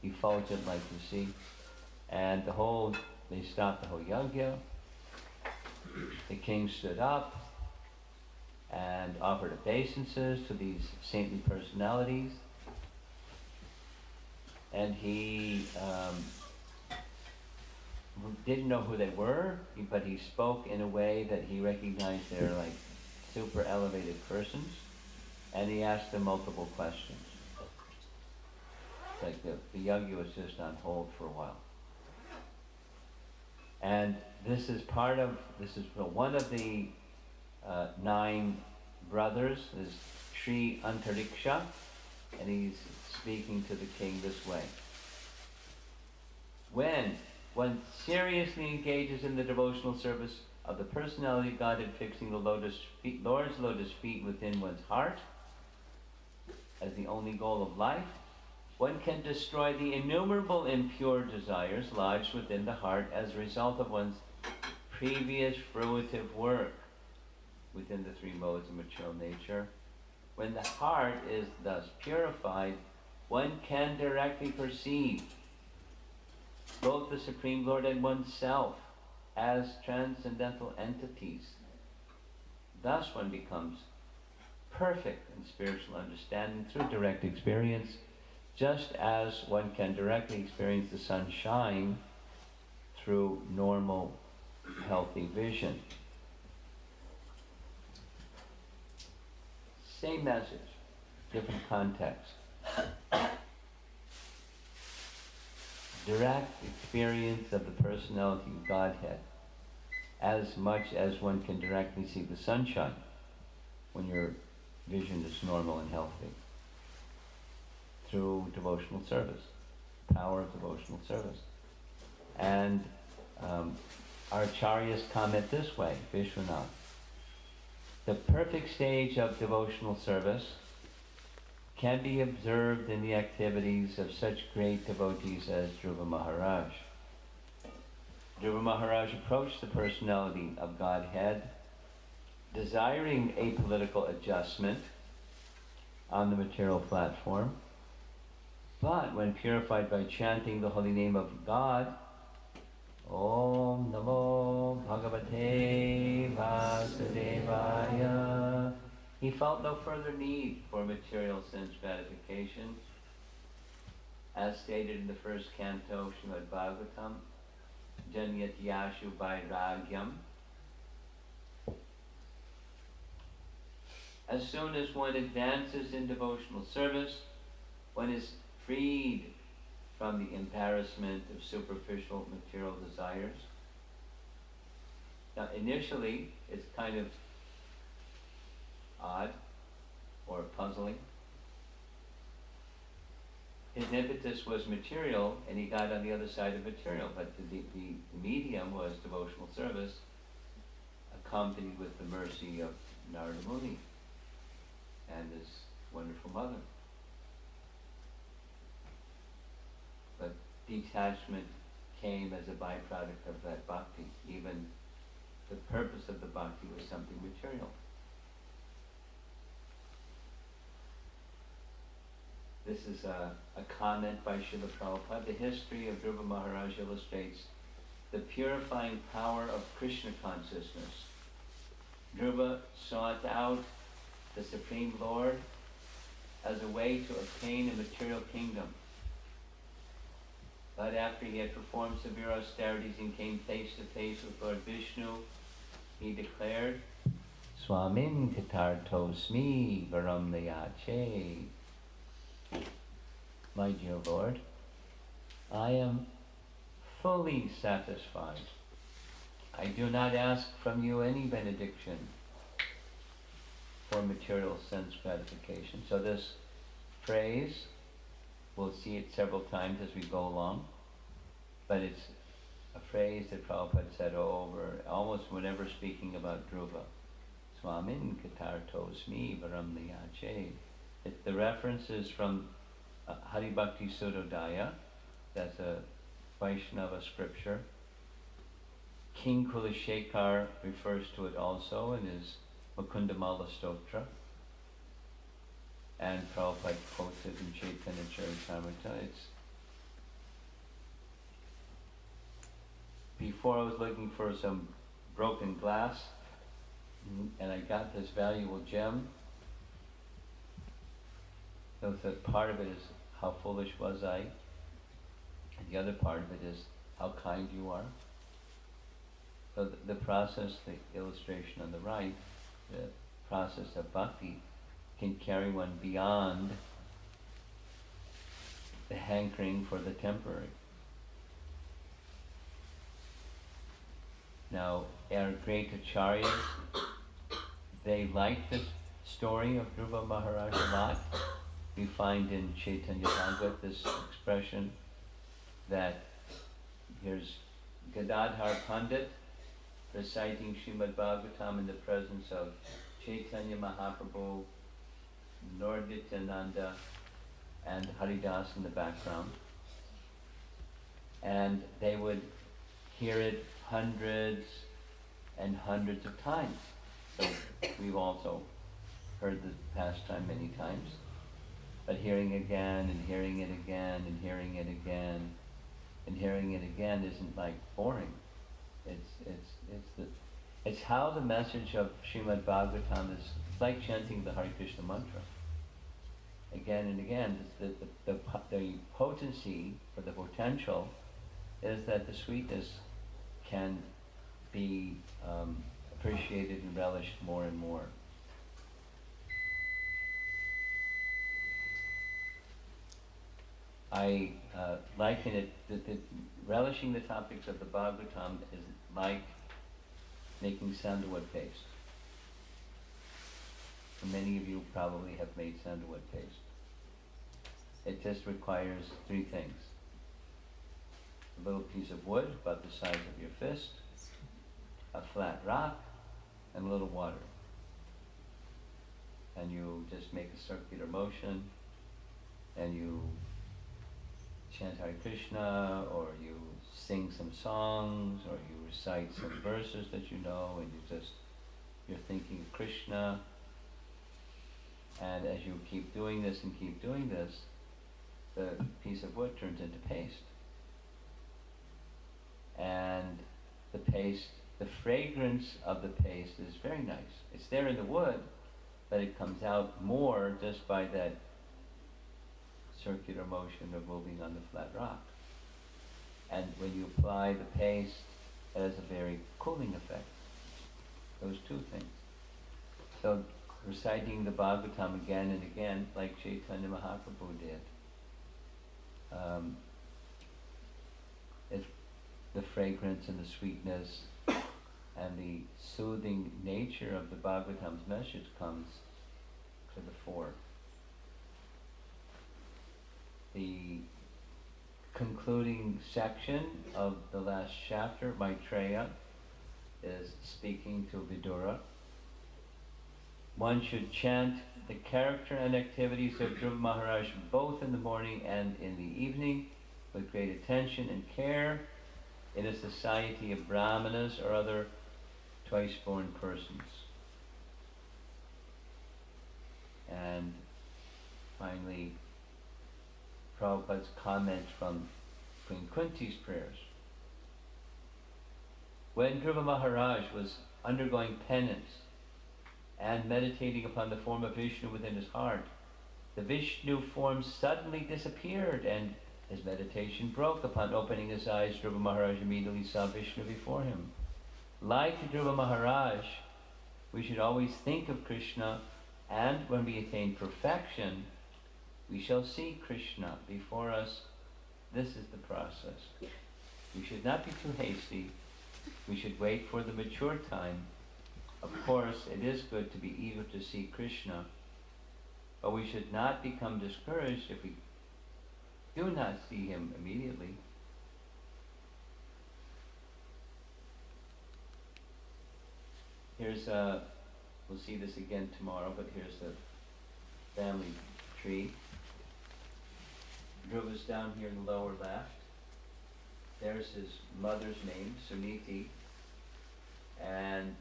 effulgent like you see, and they stopped the whole yajna. The king stood up and offered obeisances to these saintly personalities, and he didn't know who they were, but he spoke in a way that he recognized they're like super elevated persons, and he asked them multiple questions. Like the yajna was just on hold for a while. And this is one of the 9 brothers, is Sri Antariksha, and he's speaking to the king this way. When one seriously engages in the devotional service of the personality of Godhead, fixing the Lord's lotus feet within one's heart as the only goal of life, one can destroy the innumerable impure desires lodged within the heart as a result of one's previous fruitive work within the 3 modes of material nature. When the heart is thus purified, one can directly perceive both the Supreme Lord and oneself as transcendental entities. Thus one becomes perfect in spiritual understanding through direct experience, just as one can directly experience the sun shine through normal, healthy vision. Same message, different context. Direct experience of the personality of Godhead, as much as one can directly see the sunshine when your vision is normal and healthy, through devotional service, power of devotional service. And our acharyas comment this way, Vishwanath: the perfect stage of devotional service can be observed in the activities of such great devotees as Dhruva Maharaj. Dhruva Maharaj approached the personality of Godhead desiring a political adjustment on the material platform, but when purified by chanting the holy name of God, Om Namo Bhagavate Vasudevaya, he felt no further need for material sense gratification. As stated in the first canto, Srimad Bhagavatam, Janyatyashu Vairagyam. As soon as one advances in devotional service, one is freed from the embarrassment of superficial material desires. Now initially, it's kind of odd or puzzling. His impetus was material, and he got on the other side of material, but the medium was devotional service, accompanied with the mercy of Narada Muni and his wonderful mother. But detachment came as a byproduct of that bhakti. Even the purpose of the bhakti was something material. This is a comment by Srila Prabhupada. The history of Dhruva Maharaj illustrates the purifying power of Krishna consciousness. Dhruva sought out the Supreme Lord as a way to obtain a material kingdom. But after he had performed severe austerities and came face to face with Lord Vishnu, he declared, Swamin Katartosmi Varam Nayache. My dear Lord, I am fully satisfied. I do not ask from you any benediction for material sense gratification. So this phrase, we'll see it several times as we go along, but it's a phrase that Prabhupada said over almost whenever speaking about Dhruva. Swamin Katartosmi Varam Niyache. The reference is from Hari Bhakti Sudodaya. That's a Vaishnava scripture. King Kulashekar refers to it also in his Mukundamala Stotra. And Prabhupada quotes it in Chaitanya Charitamrita. Before I was looking for some broken glass, and I got this valuable gem. So part of it is how foolish was I, and the other part of it is how kind you are. So the process, the illustration on the right, the process of bhakti can carry one beyond the hankering for the temporary. Now, our great acharyas, they like this story of Dhruva Maharaj a lot. We find in Chaitanya Bhagavat this expression that here's Gadadhar Pandit reciting Srimad Bhagavatam in the presence of Chaitanya Mahaprabhu, Lord Nityananda, and Haridas in the background. And they would hear it hundreds and hundreds of times. So we've also heard the pastime many times. But hearing again and hearing it again and hearing it again and hearing it again isn't like boring. It's how the message of Srimad Bhagavatam is. It's like chanting the Hare Krishna mantra again and again. The potency or the potential is that the sweetness can be appreciated and relished more and more. I liken it that relishing the topics of the Bhagavatam is like making sandalwood paste. And many of you probably have made sandalwood paste. It just requires three things. A little piece of wood about the size of your fist, a flat rock, and a little water. And you just make a circular motion, and you chant Hare Krishna, or you sing some songs, or you recite some verses that you know, and you're thinking of Krishna. And as you keep doing this and keep doing this, the piece of wood turns into paste. And the paste, the fragrance of the paste is very nice. It's there in the wood, but it comes out more just by that circular motion of moving on the flat rock. And when you apply the paste, it has a very cooling effect. Those two things. So reciting the Bhagavatam again and again, like Chaitanya Mahaprabhu did, the fragrance and the sweetness and the soothing nature of the Bhagavatam's message comes to the fore. The concluding section of the last chapter, Maitreya, is speaking to Vidura. One should chant the character and activities of Dhruva Maharaj both in the morning and in the evening with great attention and care in a society of brahmanas or other twice-born persons. And finally, Prabhupada's comment from Queen Kunti's prayers. When Dhruva Maharaj was undergoing penance and meditating upon the form of Vishnu within his heart, the Vishnu form suddenly disappeared and his meditation broke. Upon opening his eyes, Dhruva Maharaj immediately saw Vishnu before him. Like Dhruva Maharaj, we should always think of Krishna, and when we attain perfection, we shall see Krishna before us. This is the process. We should not be too hasty. We should wait for the mature time. Of course, it is good to be eager to see Krishna, but we should not become discouraged if we do not see him immediately. Here's we'll see this again tomorrow, but here's the family tree. Dhruva's down here in the lower left. There's his mother's name, Suniti, and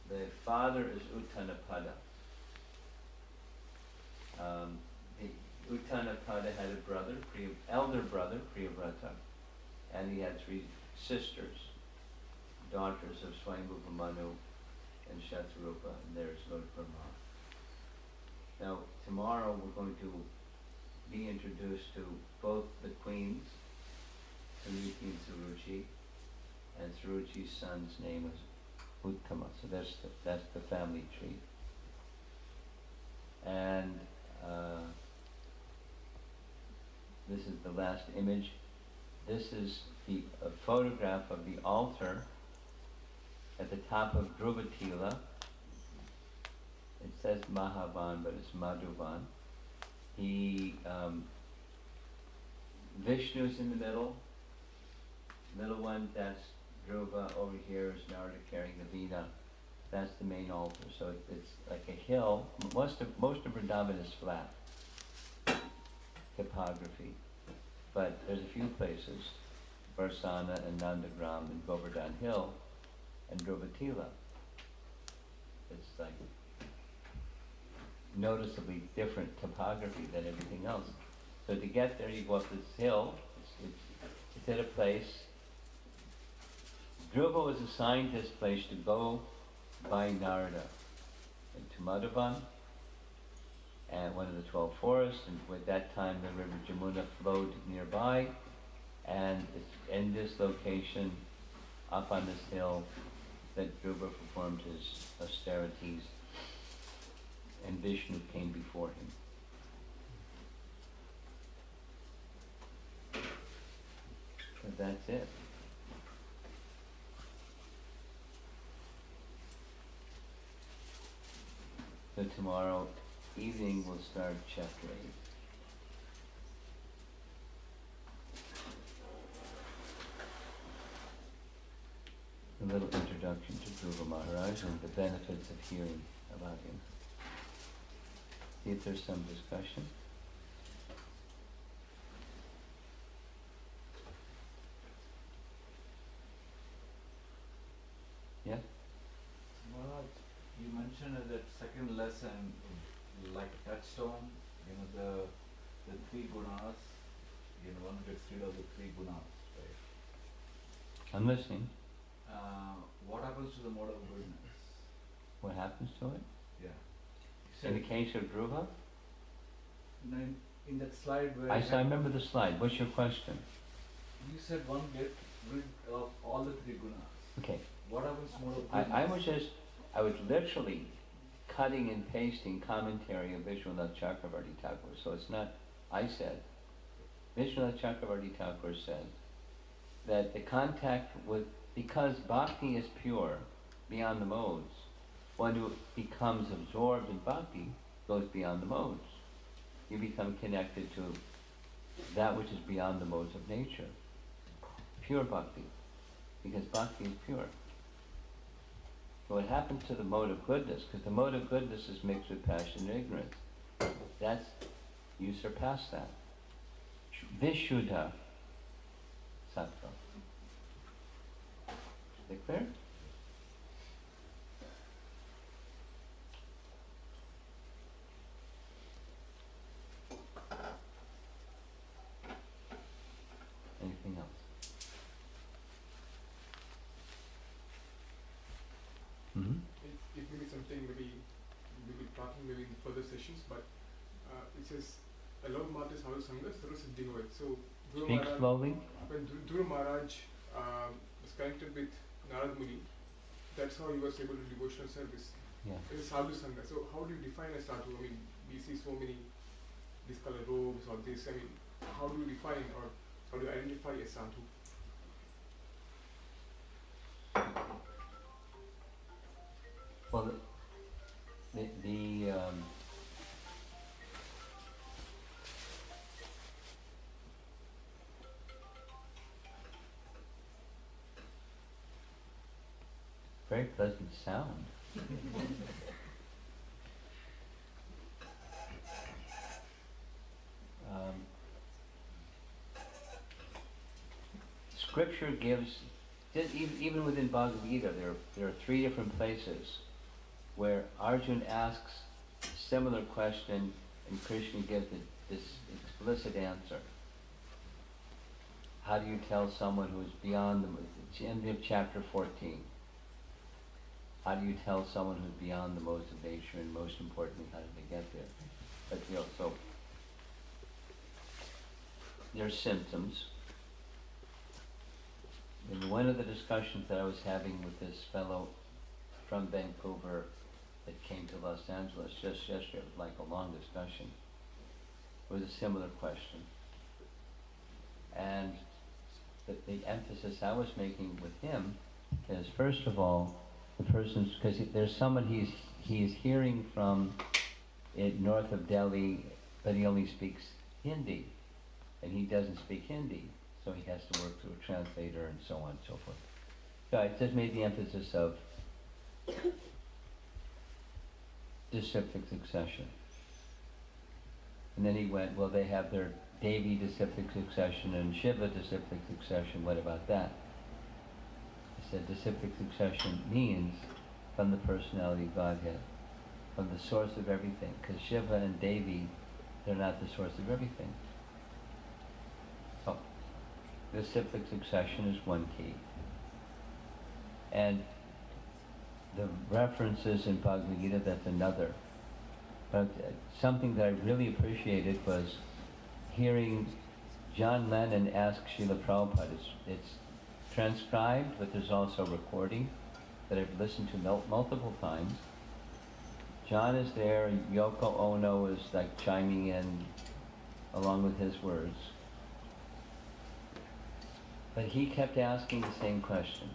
the father is Uttanapada. Uttanapada had a brother, elder brother, Priyavrata, and he had 3 sisters, daughters of Swayambhuva Manu and Shatarupa, and there's Lord Brahma. Now, tomorrow we're going to be introduced to both the queens, Suniti and Suruchi, and Suruchi's son's name is Uttama. So that's the family tree. And this is the last image. This is a photograph of the altar at the top of Dhruva Tila. It says Mahavan, but it's Madhuvan. Vishnu's in the middle. Middle one, that's Dhruva. Over here is Narada carrying the Veena. That's the main altar. So it's like a hill. Most of Vrindavan is flat topography, but there's a few places, Varsana and Nandagram and Govardhan Hill and Dhruva Tila. It's like noticeably different topography than everything else. So to get there, you go up this hill. It's at a place. Dhruva was assigned this place to go by Narada to Madhuvan and one of the 12 forests, and at that time the river Jamuna flowed nearby, and it's in this location, up on this hill, that Dhruva performed his austerities, and Vishnu came before him. So that's it. So tomorrow evening we'll start chapter 8. A little introduction to Dhruva Maharaj and the benefits of hearing about him. See if there's some discussion. Yeah?
Maharaj, you mentioned in that second lesson, like a touchstone, the 3 gunas, one gets rid of the 3 gunas, right?
I'm listening.
What happens to the mode of goodness?
What happens to it?
Yeah.
In the case of Dhruva?
In that slide where
I remember the slide. What's your question?
you said one get rid of all the 3 gunas.
Okay.
What happens to mode of goodness?
I was literally cutting and pasting commentary of Vishwanath Chakravarti Thakur. So it's not, I said, Vishwanath Chakravarti Thakur said that the contact with, because bhakti is pure, beyond the modes, one who becomes absorbed in bhakti goes beyond the modes. You become connected to that which is beyond the modes of nature. Pure bhakti, because bhakti is pure. So what happens to the mode of goodness, because the mode of goodness is mixed with passion and ignorance. That's, you surpass that. Vishuddha sattva. Is it clear? Anything else? Mm-hmm.
It may be something maybe we'll be talking maybe in further sessions, but it says allow Mata Sadhu Sangha Sarva Siddhi Hoy. So Dhruva
Speak
Maharaj,
slowly.
when Dhruva Maharaj was connected with Narad Muni, that's how he was able to devotional service.
Yeah.
It's a Sadhu Sangha. So how do you define a sadhu? I mean, we see so many these color robes or this. I mean, how do you define or how do you identify a sadhu?
Well, very pleasant sound. Scripture gives, even within Bhagavad Gita, there are 3 different places where Arjuna asks a similar question and Krishna gives this explicit answer. How do you tell someone who is beyond it's the end of chapter 14. How do you tell someone who's beyond the modes of nature, and most importantly, how do they get there? But so there's symptoms. In one of the discussions that I was having with this fellow from Vancouver that came to Los Angeles just yesterday, it was like a long discussion, it was a similar question. And the emphasis I was making with him is, first of all, the person's, because there's someone he's hearing from north of Delhi, but he only speaks Hindi, and he doesn't speak Hindi, so he has to work through a translator and so on and so forth. So I just made the emphasis of disciplic succession. And then he went, well, they have their Devi disciplic succession and Shiva disciplic succession, what about that? I said disciplic succession means from the personality of Godhead, from the source of everything, because Shiva and Devi, they're not the source of everything. So, disciplic succession is one key. And the references in Bhagavad Gita, that's another. But something that I really appreciated was hearing John Lennon ask Srila Prabhupada. It's transcribed, but there's also a recording that I've listened to multiple times. John is there, Yoko Ono is like chiming in along with his words. But he kept asking the same question.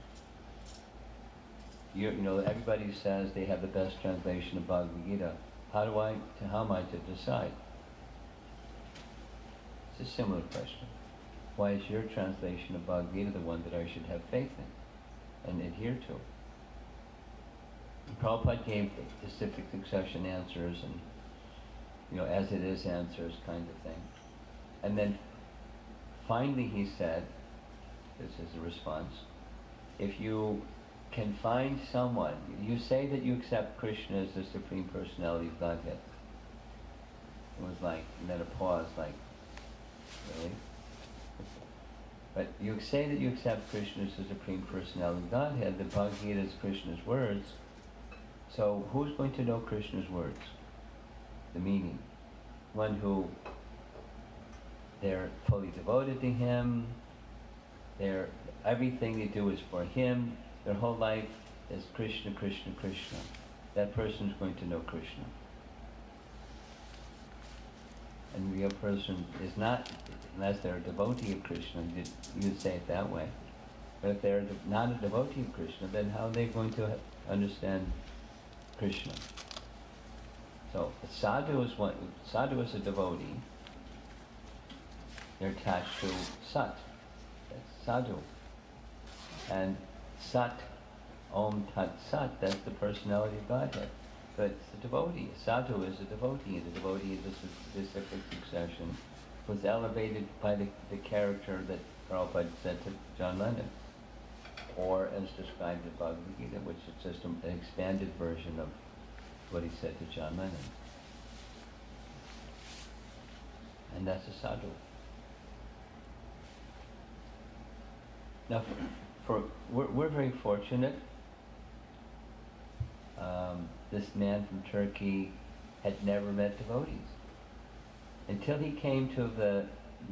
You know, everybody says they have the best translation of Bhagavad Gita. How am I to decide? It's a similar question. Why is your translation of Bhagavad Gita the one that I should have faith in and adhere to? And Prabhupada gave the disciplic succession answers and, you know, as it is answers kind of thing. And then finally he said, this is a response, if you can find someone, you say that you accept Krishna as the Supreme Personality of Godhead. It was like, and then a pause, like, really? But you say that you accept Krishna as the Supreme Personality of Godhead, the Bhagavad Gita is Krishna's words, so who's going to know Krishna's words? The meaning. One who, they're fully devoted to him, everything they do is for him, their whole life is Krishna, Krishna, Krishna. That person is going to know Krishna. And the real person is not, unless they're a devotee of Krishna, you'd say it that way. But if they're not a devotee of Krishna, then how are they going to understand Krishna? So, a sadhu is a devotee. They're attached to sat. That's sadhu. And Sat, Om Tat Sat, that's the personality of Godhead. But it's a devotee. A sadhu is a devotee. The devotee in this disciplic succession was elevated by the character that Prabhupada said to John Lennon, or as described in Bhagavad Gita, which is just an expanded version of what he said to John Lennon. And that's a sadhu. Now, we're very fortunate. This man from Turkey had never met devotees until he came to the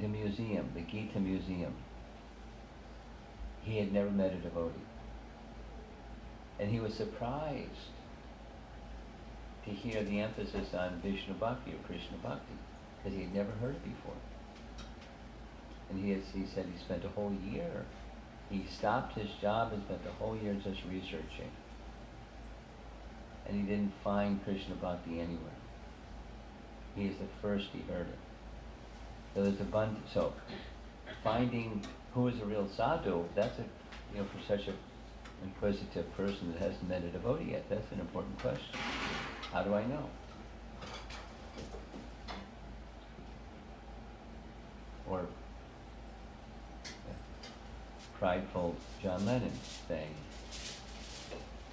museum, the Gita Museum. He had never met a devotee. And he was surprised to hear the emphasis on Vishnu Bhakti or Krishna Bhakti, because he had never heard it before. And he said he spent a whole year. He stopped his job and spent the whole year just researching. And he didn't find Krishna Bhakti anywhere. He is the first he heard it. So there's so finding who is a real sadhu, that's for such a inquisitive person that hasn't met a devotee yet? That's an important question. How do I know? Or prideful John Lennon saying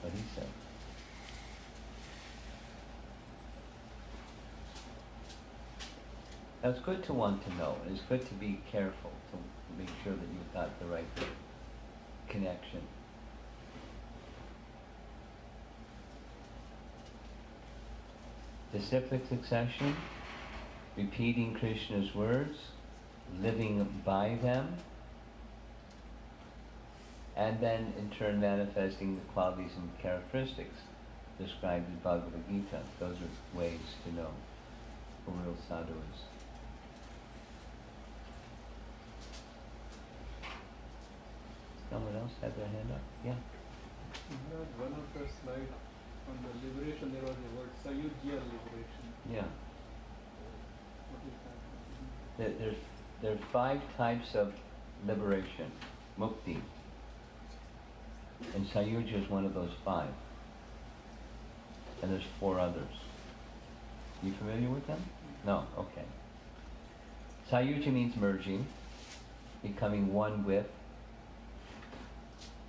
what he said. Now it's good to want to know, and it's good to be careful to make sure that you've got the right connection. Disciplic succession, repeating Krishna's words, living by them, and then in turn manifesting the qualities and characteristics described in Bhagavad Gita. Those are ways to know who real sadhu is. Someone else had their hand up? Yeah.
One of the slides on the liberation, there was a word Sayujya liberation.
Yeah.
What is that?
There are 5 types of liberation, mukti. And Sayujya is one of those 5. And there's 4 others. You familiar with them? No? Okay. Sayujya means merging, becoming one with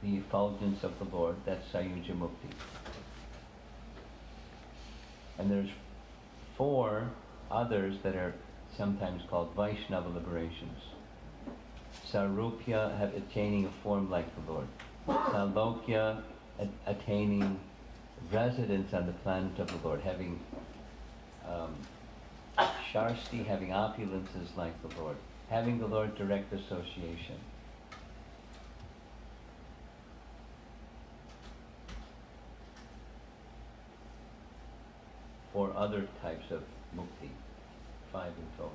the effulgence of the Lord. That's Sayujya Mukti. And there's 4 others that are sometimes called Vaishnava liberations. Sarupya, attaining a form like the Lord. Salokya, attaining residence on the planet of the Lord, having Sharsti, having opulences like the Lord, having the Lord direct association. Or other types of mukti, 5 in total.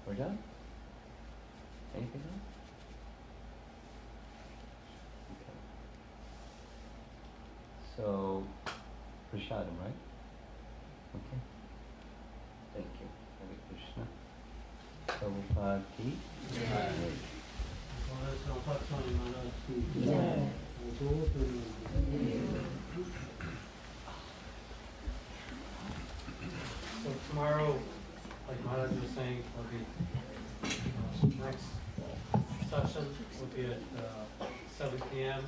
We're done? Anything else? Okay. So, prasadam, right? Okay. Thank you. Hare Krishna. Prabhupada ki jai.
So tomorrow, like Maharaja was saying, will be next session will be at 7 p.m.